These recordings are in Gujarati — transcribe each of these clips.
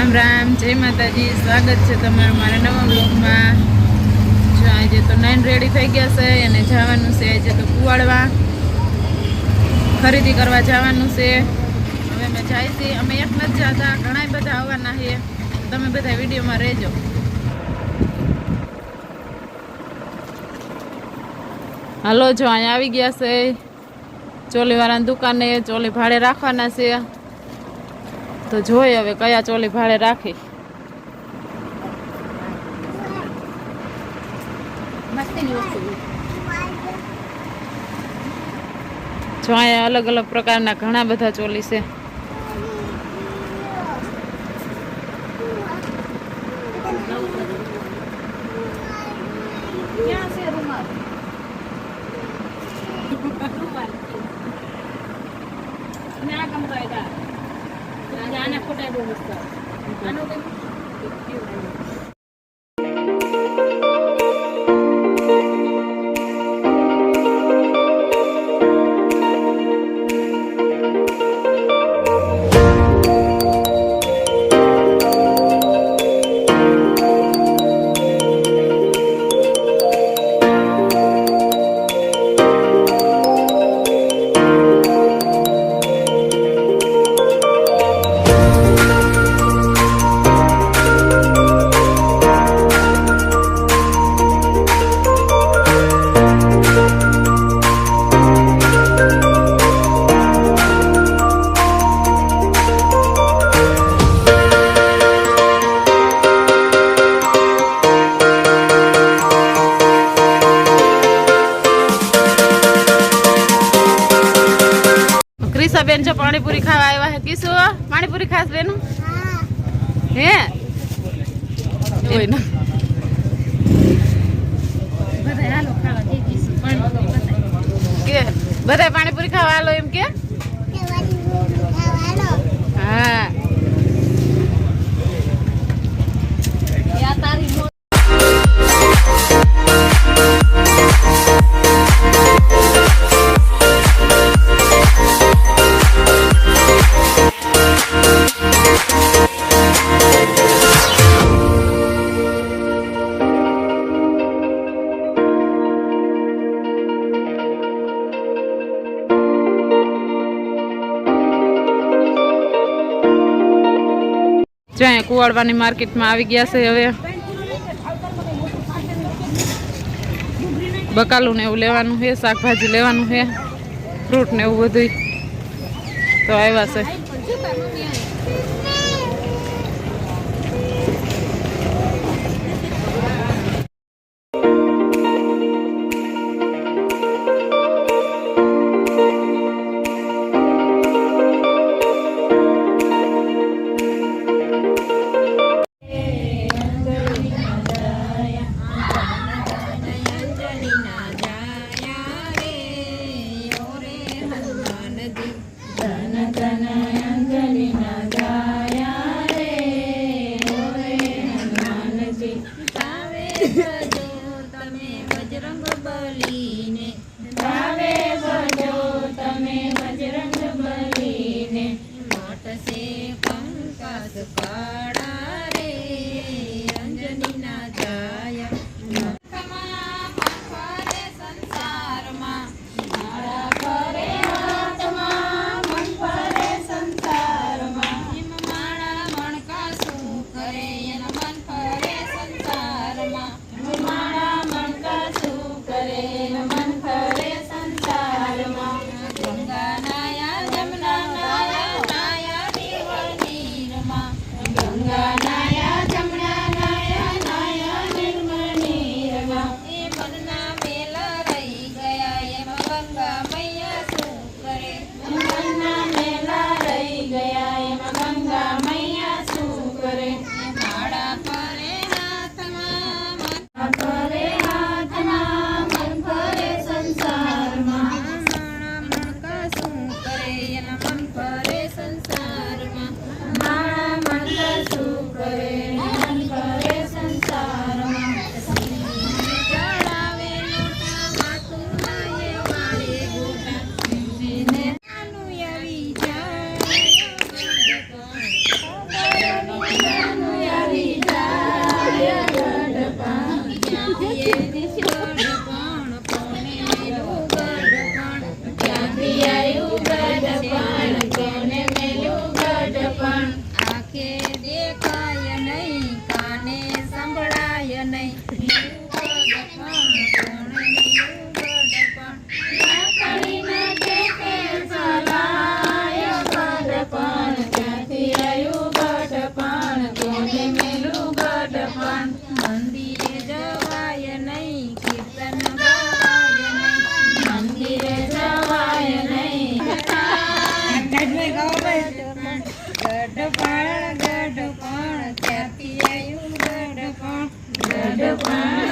राम राम जय माताजी। स्वागत है तमारुं मारा नवा ब्लॉगमां। जो आज तो 9 रेडी थई गया छे अने जवानुं छे आज तो कुवाड़वा खरीदी करवा जवानुं छे। हवे अमे जाई छीए। अमे एक न ज जाता, घणाय बधा आववाना छे। तमे बधा विडियोमां रहेजो। हालो जो अहीं आवी गया छे चोलीवाळानी दुकाने। चोली भाड़े राखवाना छे तो जोईए हवे कया चोली भाड़े राखी। जो अहीं अलग अलग प्रकारना घणा बधा चोली छे। बेन जो पानीपुरी खावा आया है। किसु पानीपुरी खास बेनु हे कोई ना बधाय पानीपुरी खावा आलो एम के हाँ या तारी जो कुवाड़वानी मार्केट में આવી ગયા છે। હવે બકાલું ને એવું લેવાનું છે, શાકભાજી લેવાનું છે, ફ્રૂટ ને એવું બધું તો આવ્યા છે। धन धन अंजलि न जाय આયુ ગઢપણ કોને મેલું ગઢપણ આંખે દેખાય નહીં કાને સંભળાય નહીં કરીને દેખે સલાય ગઢપણ ક્યાંથી આયુ ગઢપણ કોને મેલું ગઢપણ મંદિરે જવાય નહીં કીર્તન ગવાય નહીં મંદિરે જવાય નહીં ગઢપણ ત્યાંથી આવ્યું ગઢપણ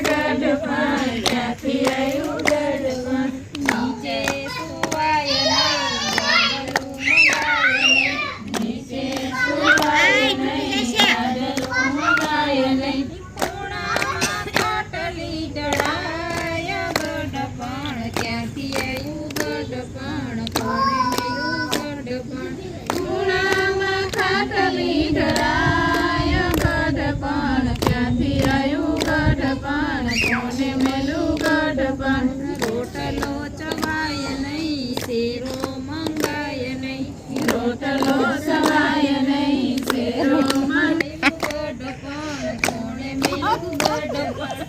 ગઢપણ ક્યાંથી આયુ ગઢપણ નીચે સુવાય નહીં મંગાય નહીં નીચે સુવાય નહીં ગાડલું મંગાય નહીં ખૂણામાં ખાટલી જડાય ગઢપણ ક્યાંથી આવ્યું ગઢપણ કોણે મેલું ગઢપણ ખૂણામાં ખાટલી ઢળાય ગઢપણ ક્યાંથી આયુ ગઢપણ કોને મેલું ગઢપણ રોટલો ચવાય નહીં શેરો મંગાય નહીં રોટલો સવાય નહીં શેરો ગઢપણ કોણે મેલું ગઢપણ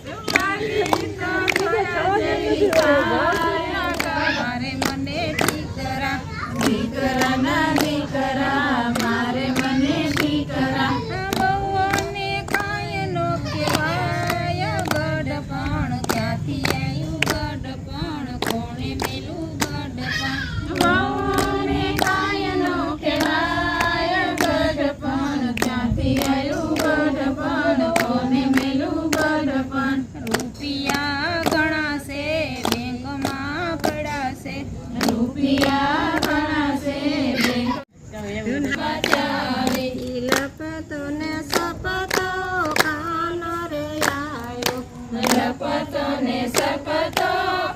મારે મને ઠીકરા દીકરાના દીકરા મારે મને દીકરા બહુઓને કાંઈ નો કહેવાય ગઢપણ ક્યાંથી આવ્યું ગઢપણ કોણે મેલું ગઢપણ વહુને કાંઈ નો કહેવાય ગઢપણ ક્યાંથી આયુ ગઢપણ કોને મેલું ગઢપણ રૂપિયા ગણાશે બેંકમાં પડાશે રૂપિયા ગણાશે બચાવે લપતો ને સપતો કાનો રે આયો લપતો ને સપતો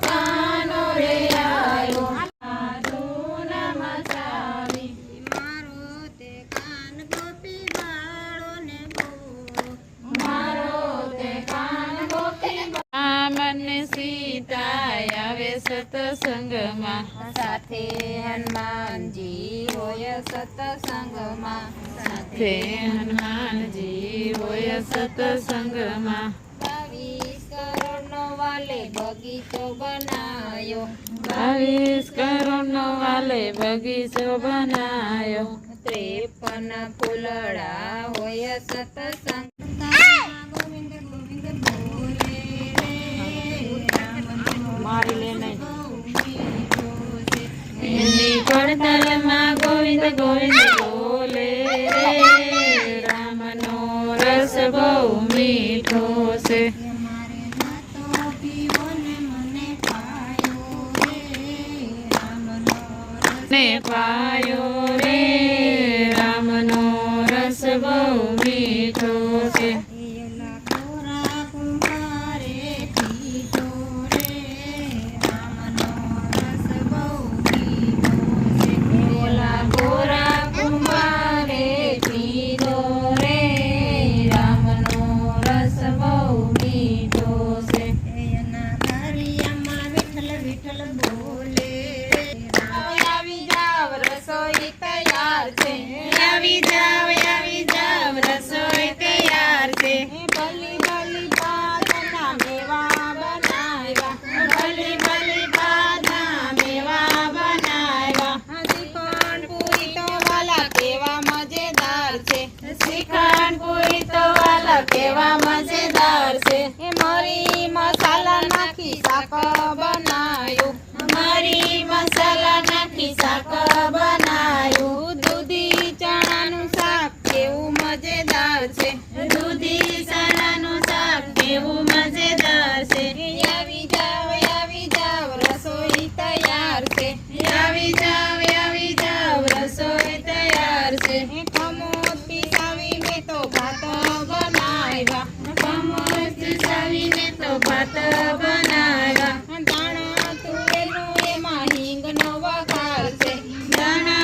કાનો રે આયો આદુના મચાવી મારો તે કાન ગોપી બાળો ને બોલો મારો તે કાન ગોપી મને સીતા આવે સતસંગમાં સાથે હનુમાનજી હોય સત્સંગમાં તે હનુમાનજી હોય સતસંગમાં 22 કરોડનો વાલે બગીચો બનાયો 22 કરોડનો વાલે બગીચો બનાયો 53 ફૂલડા હોય સત્સંગ ગોવિંદ ગોવિંદ બોલે રે મારી લે નહીં મીઠો છે એની પડતલમાં ગોવિંદ ગોવિંદ બોલે રે રામનો રસ બહુ મીઠો છે મારે નાતો પીવો ને મને પાયો રે રામનો રસ ને પાયો રે રામનો રસ બહુ મીઠો છે એલા કોરા કુંભારે પીધો રે રામનો રસ બહુ મીઠો છે ઓલા ગોરા કુંભારે પીધો રે રામનો રસ બહુ મીઠો છે એના ઘરિયામાં વિઠ્ઠલ વિઠ્ઠલ બોલે આવી જાવ રસોઈ તૈયાર છે આવી જાવ રસોઈ તૈયાર છે ભલી ભલી બાદના મેવા બનાવ્યા ભલી ભલી બાદના મેવા બનાવ્યા શ્રીખંડ પૂરી તો વાલા કેવા મજેદાર છે શ્રીખંડ પૂરી તો વાલા કેવા મજેદાર છે એ મરી મસાલા નાખી શાક બનાયું મરી મસાલા નાખી શાક બનાયું દૂધી ચણાનું શાક કેવું મજેદાર છે દૂધી ચણાનું શાક કેવું મજેદાર છે આવી જાવ રસોઈ તૈયાર છે આવી જાવ રસોઈ તૈયાર છે ખમોદ પીસાવી મેં તો ભાત બનાવ્યા કમોદ સાવીને તો ભાત બનાવ્યા દાણા તુવેરનું એમાં હિંગનો વઘાર છે દાણા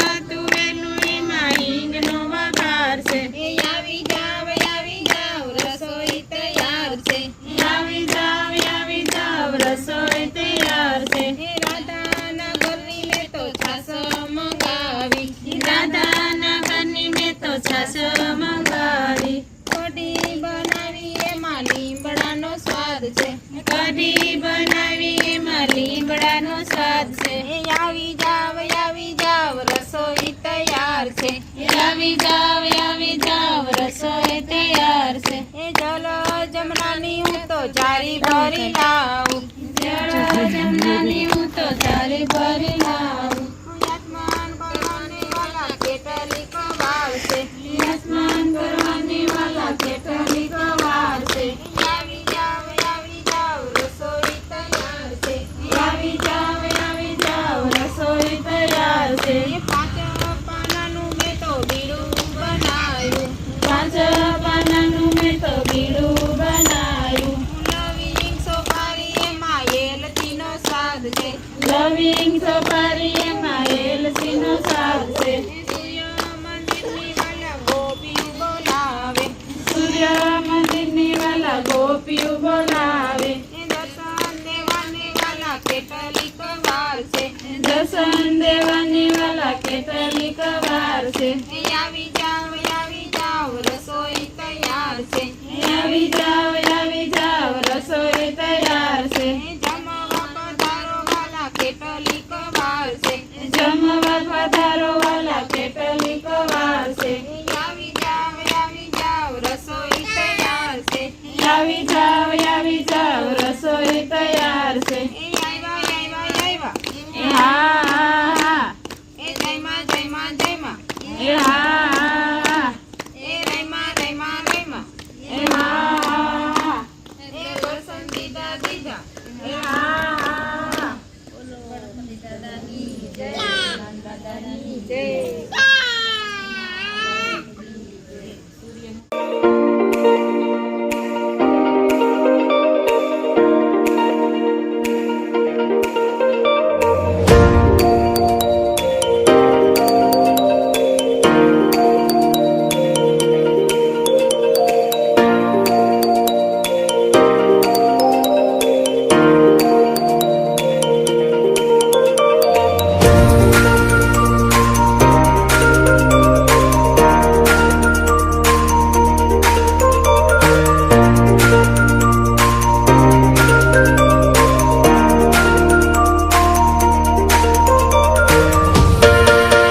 છાશ મંગાવી. કઢી બનાવી એમાં લીમડાનો સ્વાદ છે. કઢી બનાવી એમાં લીમડાનો સ્વાદ છે. એ આવી જાવ રસોઈ તૈયાર છે. આવી જાવ રસોઈ તૈયાર છે. એ જલ જમનાની હું તો જારી ભરી લાવું. જળ જમનાની હું તો થાળી ભરી લાવું. યજમાન કરવાની વાલા કેટલી કવાર છે. સ્નાન કરવાની વાલા કેટલી વાર છે. આવી જાવ રસોઈ તૈયાર છે. આવી જાવ રસોઈ તૈયાર છે. એ પાંચ પાનાનું મેં તો બીડું બનાવ્યું. 5 પાનાનું મેં તો બીડું બનાવ્યું. લવિંગ સોપારી એમાં એલચીનો સ્વાદ છે. લવિંગ સોપારી એમાં એલચીનો સ્વાદ છે. સૂર્ય મંદિરની વાલા ગોપીઓ બોલાવે. સૂર્ય મંદિરની વાલા ગોપીઓ બોલાવે. એ દર્શન દેવાની વાલા કેટલી કવાર છે. દર્શન દેવાની વાલા કેટલી વાર છે. એ આવી જાવ રસોઈ તૈયાર છે. આવી જાવ રસોઈ તૈયાર છે. એ જમવા પધારો વાલા કેટલી કવાર છે. જમવા પધારો વાલા કેટલી વાર છે. એ આવી જાવ રસોઈ તૈયાર છે. આવી જાવ રસોઈ તૈયાર છે. એ આવ્યા એ હા એ જયમાં એ હા એ રયમાં એ હા એ દર્શન દીધા એ હા જય